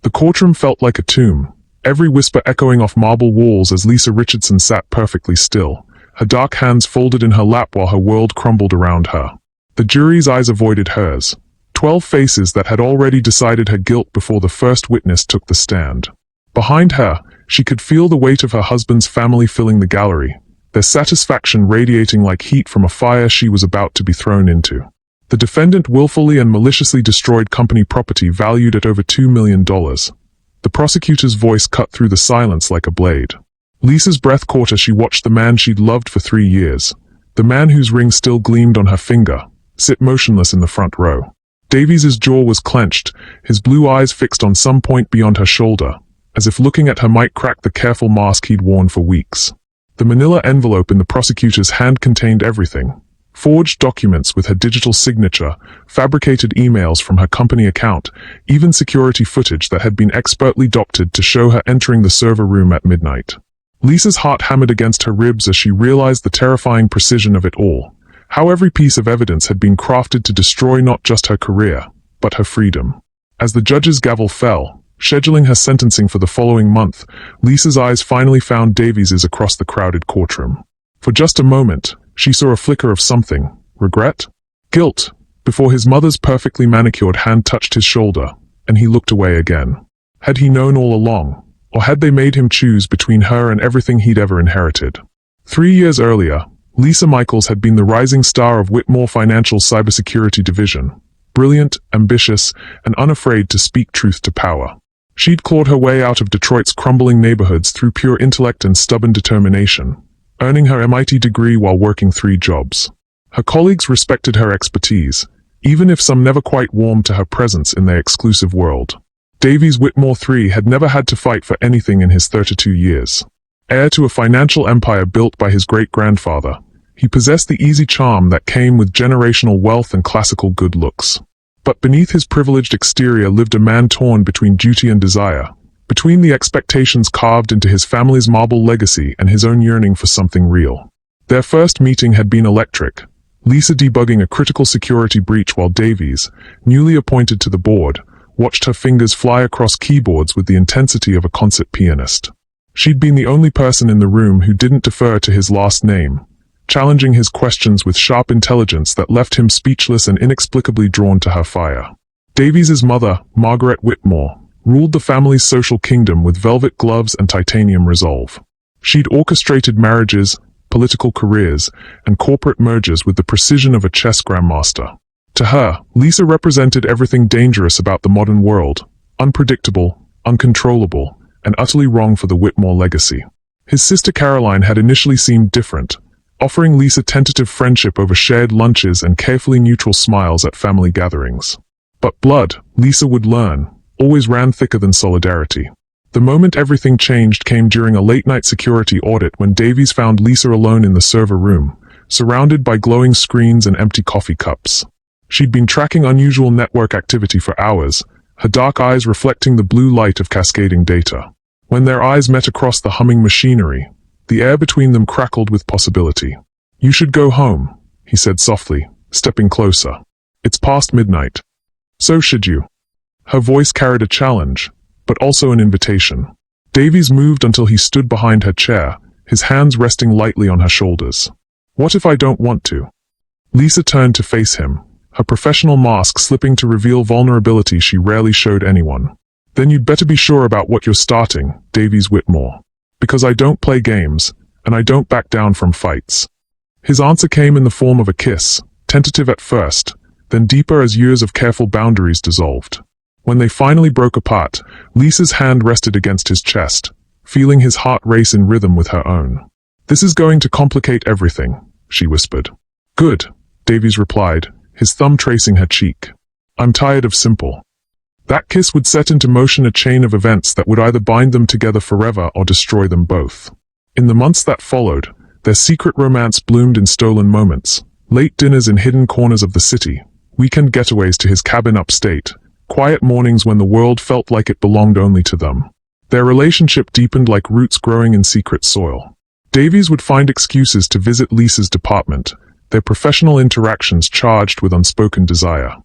The courtroom felt like a tomb, every whisper echoing off marble walls as Lisa Richardson sat perfectly still, her dark hands folded in her lap while her world crumbled around her. The jury's eyes avoided hers, 12 faces that had already decided her guilt before the first witness took the stand. Behind her, she could feel the weight of her husband's family filling the gallery, their satisfaction radiating like heat from a fire she was about to be thrown into. The defendant willfully and maliciously destroyed company property valued at over $2 million. The prosecutor's voice cut through the silence like a blade. Lisa's breath caught as she watched the man she'd loved for 3 years, the man whose ring still gleamed on her finger, sit motionless in the front row. Davies's jaw was clenched, his blue eyes fixed on some point beyond her shoulder, as if looking at her might crack the careful mask he'd worn for weeks. The manila envelope in the prosecutor's hand contained everything. Forged documents with her digital signature, fabricated emails from her company account, even security footage that had been expertly doctored to show her entering the server room at midnight. Lisa's heart hammered against her ribs as she realized the terrifying precision of it all, how every piece of evidence had been crafted to destroy not just her career, but her freedom. As the judge's gavel fell, scheduling her sentencing for the following month, Lisa's eyes finally found Davies's across the crowded courtroom. For just a moment, she saw a flicker of something, regret? Guilt, before his mother's perfectly manicured hand touched his shoulder, and he looked away again. Had he known all along, or had they made him choose between her and everything he'd ever inherited? 3 years earlier, Lisa Michaels had been the rising star of Whitmore Financial's cybersecurity division, brilliant, ambitious, and unafraid to speak truth to power. She'd clawed her way out of Detroit's crumbling neighborhoods through pure intellect and stubborn determination, earning her MIT degree while working 3 jobs. Her colleagues respected her expertise, even if some never quite warmed to her presence in their exclusive world. Davies Whitmore III had never had to fight for anything in his 32 years. Heir to a financial empire built by his great-grandfather, he possessed the easy charm that came with generational wealth and classical good looks. But beneath his privileged exterior lived a man torn between duty and desire, between the expectations carved into his family's marble legacy and his own yearning for something real. Their first meeting had been electric, Lisa debugging a critical security breach while Davies, newly appointed to the board, watched her fingers fly across keyboards with the intensity of a concert pianist. She'd been the only person in the room who didn't defer to his last name, challenging his questions with sharp intelligence that left him speechless and inexplicably drawn to her fire. Davies's mother, Margaret Whitmore, ruled the family's social kingdom with velvet gloves and titanium resolve. She'd orchestrated marriages, political careers, and corporate mergers with the precision of a chess grandmaster. To her, Lisa represented everything dangerous about the modern world, unpredictable, uncontrollable, and utterly wrong for the Whitmore legacy. His sister Caroline had initially seemed different, offering Lisa tentative friendship over shared lunches and carefully neutral smiles at family gatherings. But blood, Lisa would learn, always ran thicker than solidarity. The moment everything changed came during a late-night security audit when Davies found Lisa alone in the server room, surrounded by glowing screens and empty coffee cups. She'd been tracking unusual network activity for hours, her dark eyes reflecting the blue light of cascading data. When their eyes met across the humming machinery, the air between them crackled with possibility. "You should go home," he said softly, stepping closer. "It's past midnight." "So should you." Her voice carried a challenge, but also an invitation. Davies moved until he stood behind her chair, his hands resting lightly on her shoulders. "What if I don't want to?" Lisa turned to face him, her professional mask slipping to reveal vulnerability she rarely showed anyone. "Then you'd better be sure about what you're starting, Davies Whitmore. Because I don't play games, and I don't back down from fights." His answer came in the form of a kiss, tentative at first, then deeper as years of careful boundaries dissolved. When they finally broke apart, Lisa's hand rested against his chest, feeling his heart race in rhythm with her own. "This is going to complicate everything," she whispered. "Good," Davies replied, his thumb tracing her cheek. "I'm tired of simple." That kiss would set into motion a chain of events that would either bind them together forever or destroy them both. In the months that followed, their secret romance bloomed in stolen moments, late dinners in hidden corners of the city, weekend getaways to his cabin upstate, quiet mornings when the world felt like it belonged only to them. Their relationship deepened like roots growing in secret soil. Davies would find excuses to visit Lisa's department, their professional interactions charged with unspoken desire.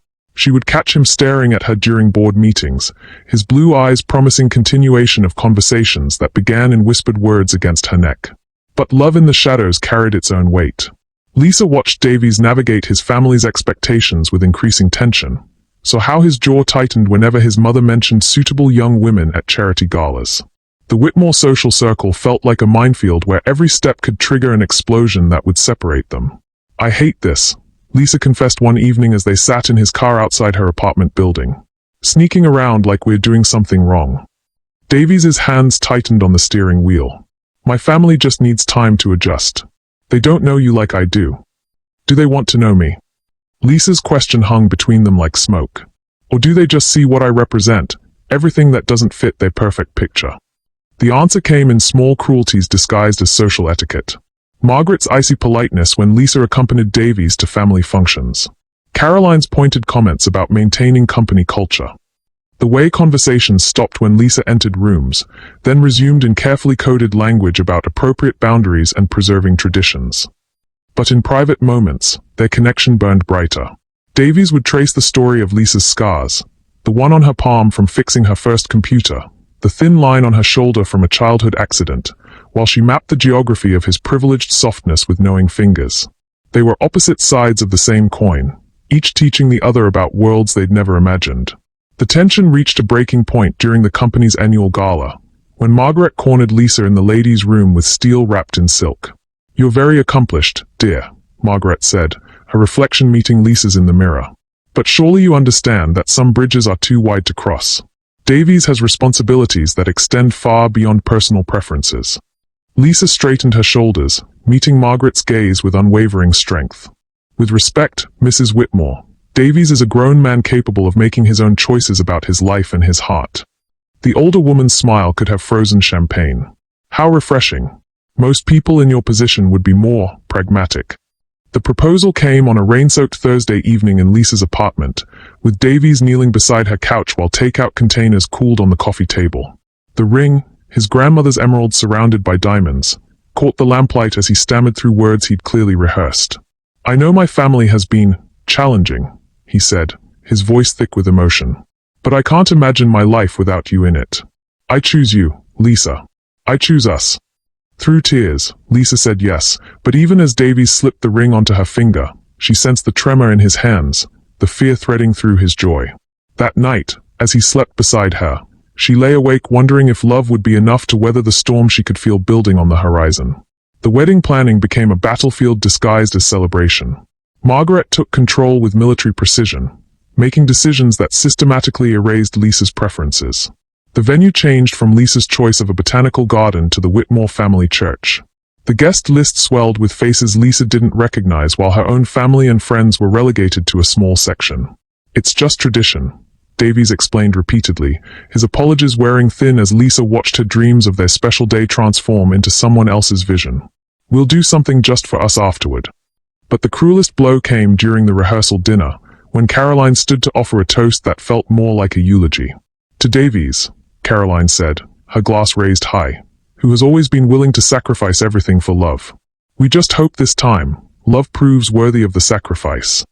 She would catch him staring at her during board meetings, his blue eyes promising continuation of conversations that began in whispered words against her neck. But love in the shadows carried its own weight. Lisa watched Davies navigate his family's expectations with increasing tension, saw how his jaw tightened whenever his mother mentioned suitable young women at charity galas. The Whitmore social circle felt like a minefield where every step could trigger an explosion that would separate them. "I hate this," Lisa confessed one evening as they sat in his car outside her apartment building. "Sneaking around like we're doing something wrong." Davies's hands tightened on the steering wheel. "My family just needs time to adjust. They don't know you like I do. Do they want to know me?" Lisa's question hung between them like smoke. "Or do they just see what I represent, everything that doesn't fit their perfect picture?" The answer came in small cruelties disguised as social etiquette. Margaret's icy politeness when Lisa accompanied Davies to family functions. Caroline's pointed comments about maintaining company culture. The way conversations stopped when Lisa entered rooms, then resumed in carefully coded language about appropriate boundaries and preserving traditions. But in private moments, their connection burned brighter. Davies would trace the story of Lisa's scars, the one on her palm from fixing her first computer, the thin line on her shoulder from a childhood accident, while she mapped the geography of his privileged softness with knowing fingers. They were opposite sides of the same coin, each teaching the other about worlds they'd never imagined. The tension reached a breaking point during the company's annual gala, when Margaret cornered Lisa in the ladies' room with steel wrapped in silk. "You're very accomplished, dear," Margaret said, her reflection meeting Lisa's in the mirror. "But surely you understand that some bridges are too wide to cross. Davies has responsibilities that extend far beyond personal preferences." Lisa straightened her shoulders, meeting Margaret's gaze with unwavering strength. "With respect, Mrs. Whitmore, Davies is a grown man capable of making his own choices about his life and his heart." The older woman's smile could have frozen champagne. "How refreshing. Most people in your position would be more pragmatic." The proposal came on a rain-soaked Thursday evening in Lisa's apartment, with Davies kneeling beside her couch while takeout containers cooled on the coffee table. The ring, his grandmother's emerald surrounded by diamonds, caught the lamplight as he stammered through words he'd clearly rehearsed. "I know my family has been challenging," he said, his voice thick with emotion. "But I can't imagine my life without you in it. I choose you, Lisa. I choose us." Through tears, Lisa said yes, but even as Davies slipped the ring onto her finger, she sensed the tremor in his hands, the fear threading through his joy. That night, as he slept beside her, she lay awake wondering if love would be enough to weather the storm she could feel building on the horizon. The wedding planning became a battlefield disguised as celebration. Margaret took control with military precision, making decisions that systematically erased Lisa's preferences. The venue changed from Lisa's choice of a botanical garden to the Whitmore family church. The guest list swelled with faces Lisa didn't recognize while her own family and friends were relegated to a small section. "It's just tradition," Davies explained repeatedly, his apologies wearing thin as Lisa watched her dreams of their special day transform into someone else's vision. "We'll do something just for us afterward." But the cruelest blow came during the rehearsal dinner, when Caroline stood to offer a toast that felt more like a eulogy. "To Davies," Caroline said, her glass raised high, "who has always been willing to sacrifice everything for love. We just hope this time, love proves worthy of the sacrifice."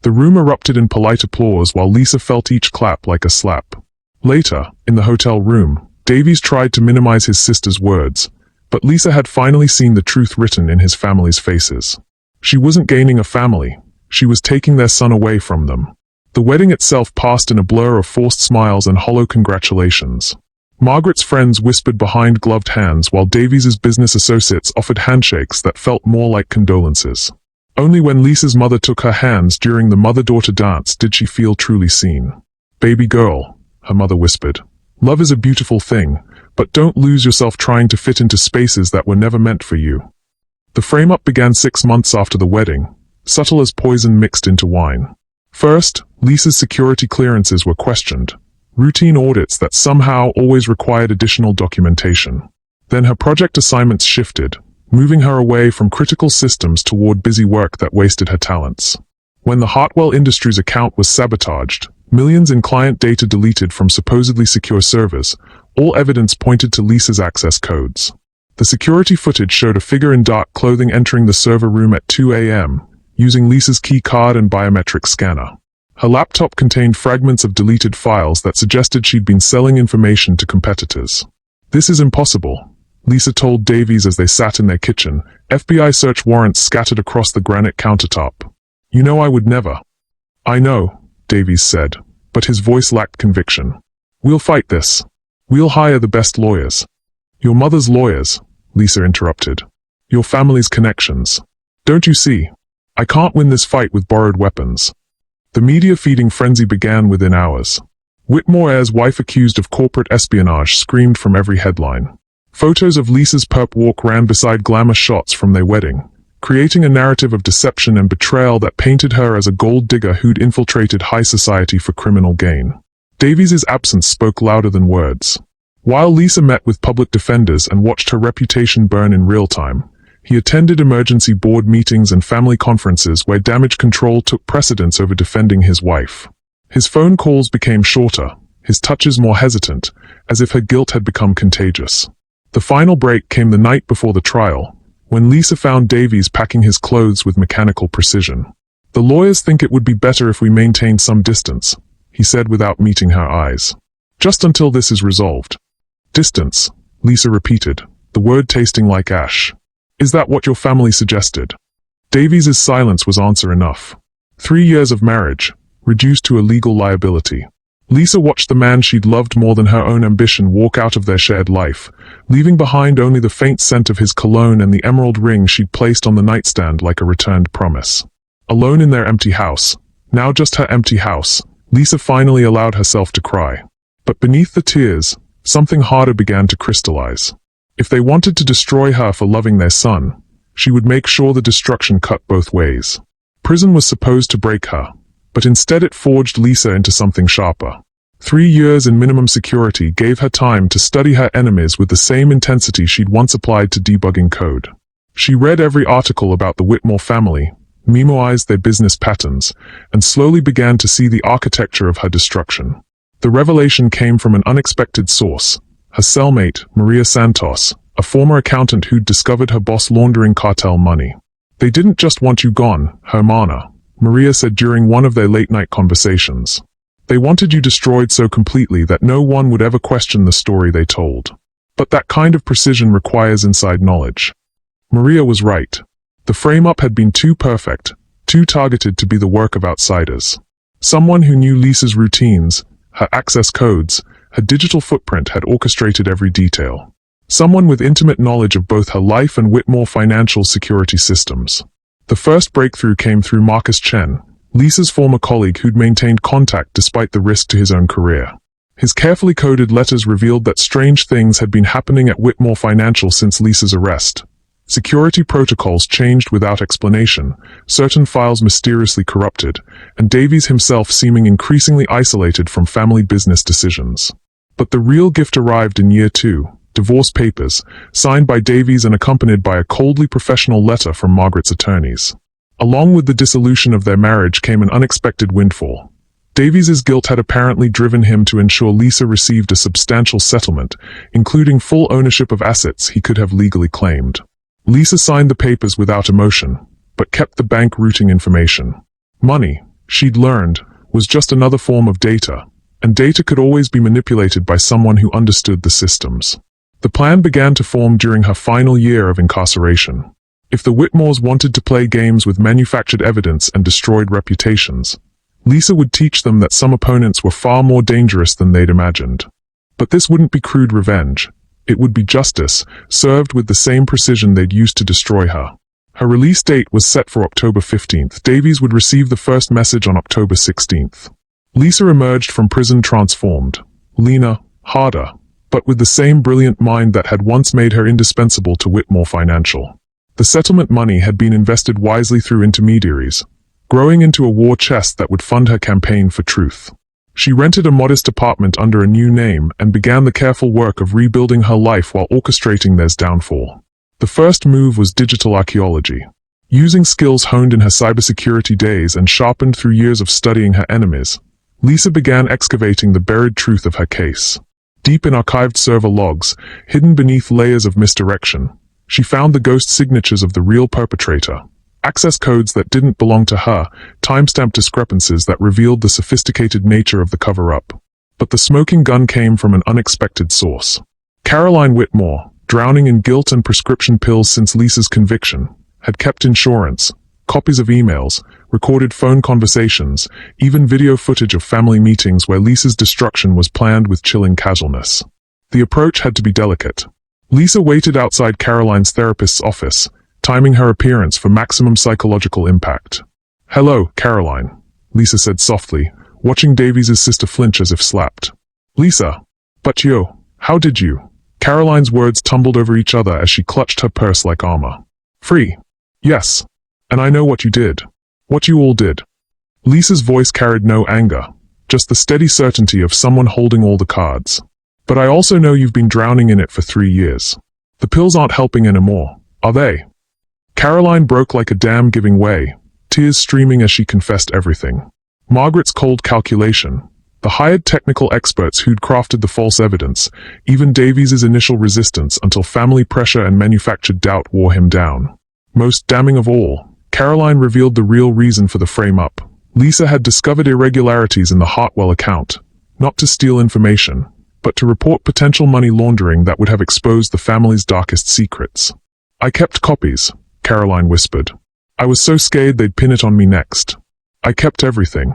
The room erupted in polite applause while Lisa felt each clap like a slap. Later, in the hotel room, Davies tried to minimize his sister's words, but Lisa had finally seen the truth written in his family's faces. She wasn't gaining a family, she was taking their son away from them. The wedding itself passed in a blur of forced smiles and hollow congratulations. Margaret's friends whispered behind gloved hands while Davies's business associates offered handshakes that felt more like condolences. Only when Lisa's mother took her hands during the mother-daughter dance did she feel truly seen. "Baby girl," her mother whispered, "love is a beautiful thing, but don't lose yourself trying to fit into spaces that were never meant for you." The frame-up began 6 months after the wedding, subtle as poison mixed into wine. First, Lisa's security clearances were questioned, routine audits that somehow always required additional documentation. Then her project assignments shifted, moving her away from critical systems toward busy work that wasted her talents. When the Hartwell Industries account was sabotaged, millions in client data deleted from supposedly secure servers, all evidence pointed to Lisa's access codes. The security footage showed a figure in dark clothing entering the server room at 2 a.m., using Lisa's key card and biometric scanner. Her laptop contained fragments of deleted files that suggested she'd been selling information to competitors. "This is impossible," Lisa told Davies as they sat in their kitchen, FBI search warrants scattered across the granite countertop. "You know I would never." "I know," Davies said, but his voice lacked conviction. "We'll fight this. We'll hire the best lawyers." "Your mother's lawyers," Lisa interrupted. "Your family's connections. Don't you see? I can't win this fight with borrowed weapons." The media-feeding frenzy began within hours. Whitmore Ayres' wife accused of corporate espionage screamed from every headline. Photos of Lisa's perp walk ran beside glamour shots from their wedding, creating a narrative of deception and betrayal that painted her as a gold digger who'd infiltrated high society for criminal gain. Davies' absence spoke louder than words. While Lisa met with public defenders and watched her reputation burn in real time, he attended emergency board meetings and family conferences where damage control took precedence over defending his wife. His phone calls became shorter, his touches more hesitant, as if her guilt had become contagious. The final break came the night before the trial, when Lisa found Davies packing his clothes with mechanical precision. "The lawyers think it would be better if we maintained some distance," he said without meeting her eyes. "Just until this is resolved." "Distance," Lisa repeated, the word tasting like ash. "Is that what your family suggested?" Davies' silence was answer enough. 3 years of marriage, reduced to a legal liability. Lisa watched the man she'd loved more than her own ambition walk out of their shared life, leaving behind only the faint scent of his cologne and the emerald ring she'd placed on the nightstand like a returned promise. Alone in their empty house, now just her empty house, Lisa finally allowed herself to cry. But beneath the tears, something harder began to crystallize. If they wanted to destroy her for loving their son, she would make sure the destruction cut both ways. Prison was supposed to break her, but instead it forged Lisa into something sharper. 3 years in minimum security gave her time to study her enemies with the same intensity she'd once applied to debugging code. She read every article about the Whitmore family, memoized their business patterns, and slowly began to see the architecture of her destruction. The revelation came from an unexpected source. Her cellmate, Maria Santos, a former accountant who'd discovered her boss laundering cartel money. "They didn't just want you gone, Hermana," Maria said during one of their late-night conversations. "They wanted you destroyed so completely that no one would ever question the story they told. But that kind of precision requires inside knowledge." Maria was right. The frame-up had been too perfect, too targeted to be the work of outsiders. Someone who knew Lisa's routines, her access codes, her digital footprint had orchestrated every detail. Someone with intimate knowledge of both her life and Whitmore financial security systems. The first breakthrough came through Marcus Chen, Lisa's former colleague who'd maintained contact despite the risk to his own career. His carefully coded letters revealed that strange things had been happening at Whitmore Financial since Lisa's arrest. Security protocols changed without explanation, certain files mysteriously corrupted, and Davies himself seeming increasingly isolated from family business decisions. But the real gift arrived in year 2, divorce papers, signed by Davies and accompanied by a coldly professional letter from Margaret's attorneys. Along with the dissolution of their marriage came an unexpected windfall. Davies' guilt had apparently driven him to ensure Lisa received a substantial settlement, including full ownership of assets he could have legally claimed. Lisa signed the papers without emotion, but kept the bank routing information. Money, she'd learned, was just another form of data, and data could always be manipulated by someone who understood the systems. The plan began to form during her final year of incarceration. If the Whitmores wanted to play games with manufactured evidence and destroyed reputations, Lisa would teach them that some opponents were far more dangerous than they'd imagined. But this wouldn't be crude revenge. It would be justice, served with the same precision they'd used to destroy her. Her release date was set for October 15th. Davies would receive the first message on October 16th. Lisa emerged from prison transformed, leaner, harder, but with the same brilliant mind that had once made her indispensable to Whitmore Financial. The settlement money had been invested wisely through intermediaries, growing into a war chest that would fund her campaign for truth. She rented a modest apartment under a new name and began the careful work of rebuilding her life while orchestrating theirs downfall. The first move was digital archaeology. Using skills honed in her cybersecurity days and sharpened through years of studying her enemies, Lisa began excavating the buried truth of her case. Deep in archived server logs, hidden beneath layers of misdirection, she found the ghost signatures of the real perpetrator, Access codes that didn't belong to her, timestamp discrepancies that revealed the sophisticated nature of the cover-up. But the smoking gun came from an unexpected source. Caroline Whitmore, drowning in guilt and prescription pills since Lisa's conviction, had kept insurance, copies of emails, recorded phone conversations, even video footage of family meetings where Lisa's destruction was planned with chilling casualness. The approach had to be delicate. Lisa waited outside Caroline's therapist's office, timing her appearance for maximum psychological impact. "Hello, Caroline," Lisa said softly, watching Davies' sister flinch as if slapped. "Lisa, but yo, how did you?" Caroline's words tumbled over each other as she clutched her purse like armor. "Free. Yes. And I know what you did. What you all did." Lisa's voice carried no anger, just the steady certainty of someone holding all the cards. "But I also know you've been drowning in it for 3 years. The pills aren't helping anymore, are they?" Caroline broke like a dam giving way, tears streaming as she confessed everything. Margaret's cold calculation, the hired technical experts who'd crafted the false evidence, even Davies' initial resistance until family pressure and manufactured doubt wore him down. Most damning of all, Caroline revealed the real reason for the frame-up. Lisa had discovered irregularities in the Hartwell account, not to steal information, but to report potential money laundering that would have exposed the family's darkest secrets. "I kept copies," Caroline whispered. "I was so scared they'd pin it on me next. I kept everything."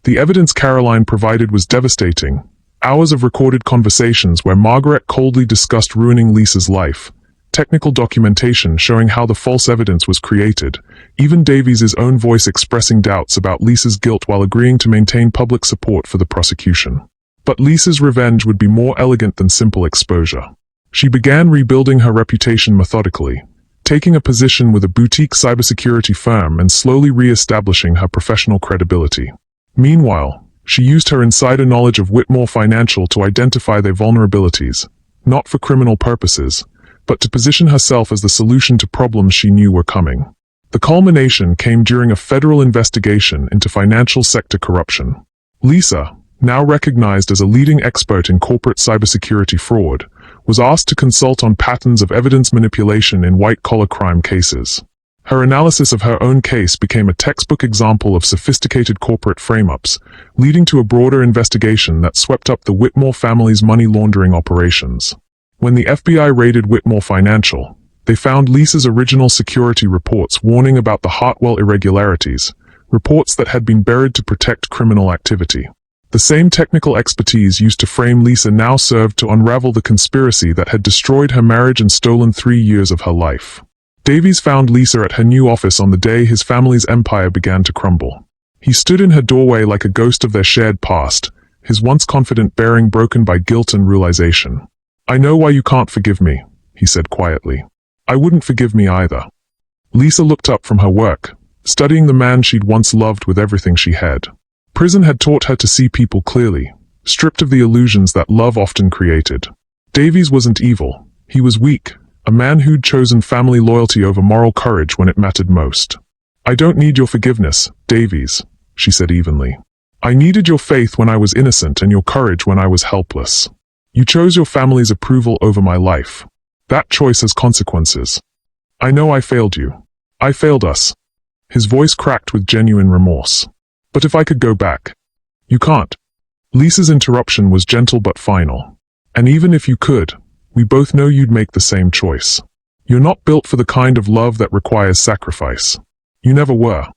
The evidence Caroline provided was devastating. Hours of recorded conversations where Margaret coldly discussed ruining Lisa's life, technical documentation showing how the false evidence was created, even Davies' own voice expressing doubts about Lisa's guilt while agreeing to maintain public support for the prosecution. But Lisa's revenge would be more elegant than simple exposure. She began rebuilding her reputation methodically, taking a position with a boutique cybersecurity firm and slowly re-establishing her professional credibility. Meanwhile, she used her insider knowledge of Whitmore Financial to identify their vulnerabilities, not for criminal purposes, but to position herself as the solution to problems she knew were coming. The culmination came during a federal investigation into financial sector corruption. Lisa, now recognized as a leading expert in corporate cybersecurity fraud, was asked to consult on patterns of evidence manipulation in white-collar crime cases. Her analysis of her own case became a textbook example of sophisticated corporate frame-ups, leading to a broader investigation that swept up the Whitmore family's money laundering operations. When the FBI raided Whitmore Financial, they found Lisa's original security reports warning about the Hartwell irregularities, reports that had been buried to protect criminal activity. The same technical expertise used to frame Lisa now served to unravel the conspiracy that had destroyed her marriage and stolen 3 years of her life. Davies found Lisa at her new office on the day his family's empire began to crumble. He stood in her doorway like a ghost of their shared past, his once confident bearing broken by guilt and realization. "I know why you can't forgive me," he said quietly. "I wouldn't forgive me either." Lisa looked up from her work, studying the man she'd once loved with everything she had. Prison had taught her to see people clearly, stripped of the illusions that love often created. Davies wasn't evil. He was weak, a man who'd chosen family loyalty over moral courage when it mattered most. "I don't need your forgiveness, Davies," she said evenly. "I needed your faith when I was innocent and your courage when I was helpless. You chose your family's approval over my life. That choice has consequences. I know I failed you. I failed us." His voice cracked with genuine remorse. "But if I could go back." "You can't." Lisa's interruption was gentle but final. "And even if you could, we both know you'd make the same choice. You're not built for the kind of love that requires sacrifice. You never were."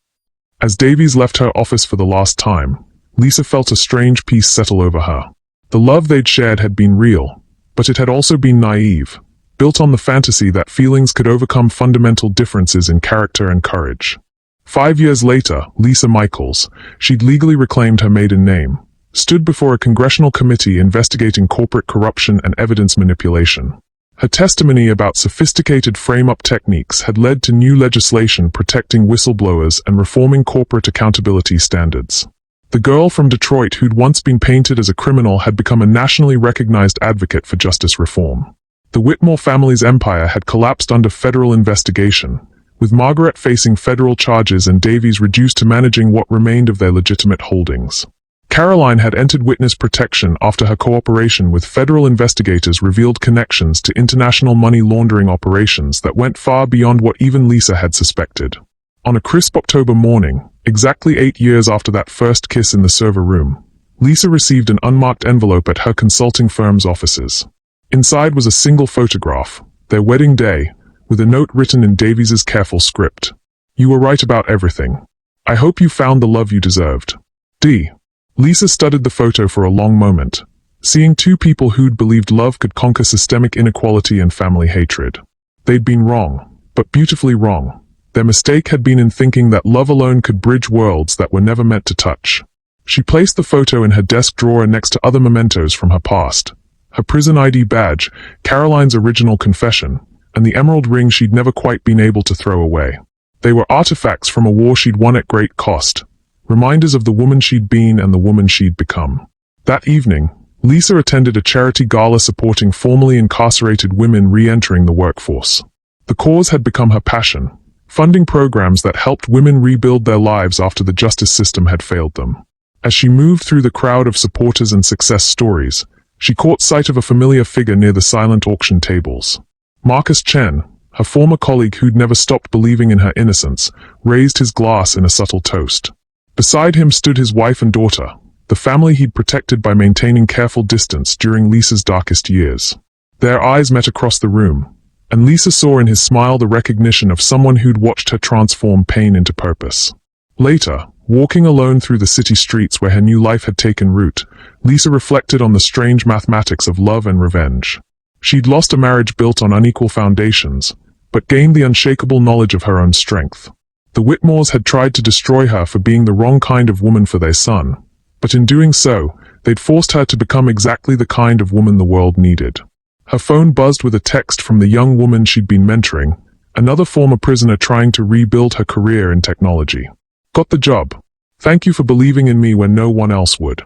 As Davies left her office for the last time, Lisa felt a strange peace settle over her. The love they'd shared had been real, but it had also been naive, built on the fantasy that feelings could overcome fundamental differences in character and courage. 5 years later, Lisa Michaels, she'd legally reclaimed her maiden name, stood before a congressional committee investigating corporate corruption and evidence manipulation. Her testimony about sophisticated frame-up techniques had led to new legislation protecting whistleblowers and reforming corporate accountability standards. The girl from Detroit who'd once been painted as a criminal had become a nationally recognized advocate for justice reform. The Whitmore family's empire had collapsed under federal investigation, with Margaret facing federal charges and Davies reduced to managing what remained of their legitimate holdings. Caroline had entered witness protection after her cooperation with federal investigators revealed connections to international money laundering operations that went far beyond what even Lisa had suspected. On a crisp October morning, exactly 8 years after that first kiss in the server room, Lisa received an unmarked envelope at her consulting firm's offices. Inside was a single photograph, their wedding day, with a note written in Davies's careful script. "You were right about everything. I hope you found the love you deserved. D." Lisa studied the photo for a long moment, seeing two people who'd believed love could conquer systemic inequality and family hatred. They'd been wrong, but beautifully wrong. Their mistake had been in thinking that love alone could bridge worlds that were never meant to touch. She placed the photo in her desk drawer next to other mementos from her past. Her prison ID badge, Caroline's original confession, and the emerald ring she'd never quite been able to throw away. They were artifacts from a war she'd won at great cost, reminders of the woman she'd been and the woman she'd become. That evening, Lisa attended a charity gala supporting formerly incarcerated women re-entering the workforce. The cause had become her passion, funding programs that helped women rebuild their lives after the justice system had failed them. As she moved through the crowd of supporters and success stories, she caught sight of a familiar figure near the silent auction tables. Marcus Chen, her former colleague who'd never stopped believing in her innocence, raised his glass in a subtle toast. Beside him stood his wife and daughter, the family he'd protected by maintaining careful distance during Lisa's darkest years. Their eyes met across the room, and Lisa saw in his smile the recognition of someone who'd watched her transform pain into purpose. Later, walking alone through the city streets where her new life had taken root, Lisa reflected on the strange mathematics of love and revenge. She'd lost a marriage built on unequal foundations, but gained the unshakable knowledge of her own strength. The Whitmores had tried to destroy her for being the wrong kind of woman for their son, but in doing so, they'd forced her to become exactly the kind of woman the world needed. Her phone buzzed with a text from the young woman she'd been mentoring, another former prisoner trying to rebuild her career in technology. "Got the job. Thank you for believing in me when no one else would."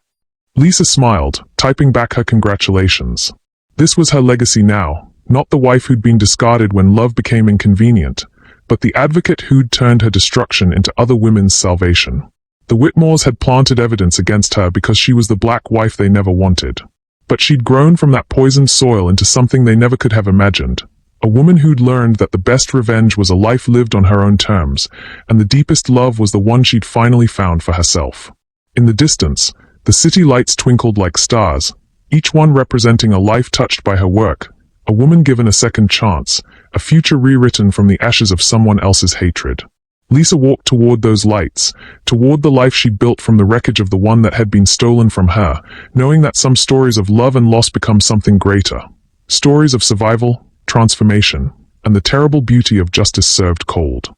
Lisa smiled, typing back her congratulations. This was her legacy now, not the wife who'd been discarded when love became inconvenient, but the advocate who'd turned her destruction into other women's salvation. The Whitmores had planted evidence against her because she was the black wife they never wanted. But she'd grown from that poisoned soil into something they never could have imagined. A woman who'd learned that the best revenge was a life lived on her own terms, and the deepest love was the one she'd finally found for herself. In the distance, the city lights twinkled like stars, each one representing a life touched by her work, a woman given a second chance, a future rewritten from the ashes of someone else's hatred. Lisa walked toward those lights, toward the life she'd built from the wreckage of the one that had been stolen from her, knowing that some stories of love and loss become something greater. Stories of survival, transformation, and the terrible beauty of justice served cold.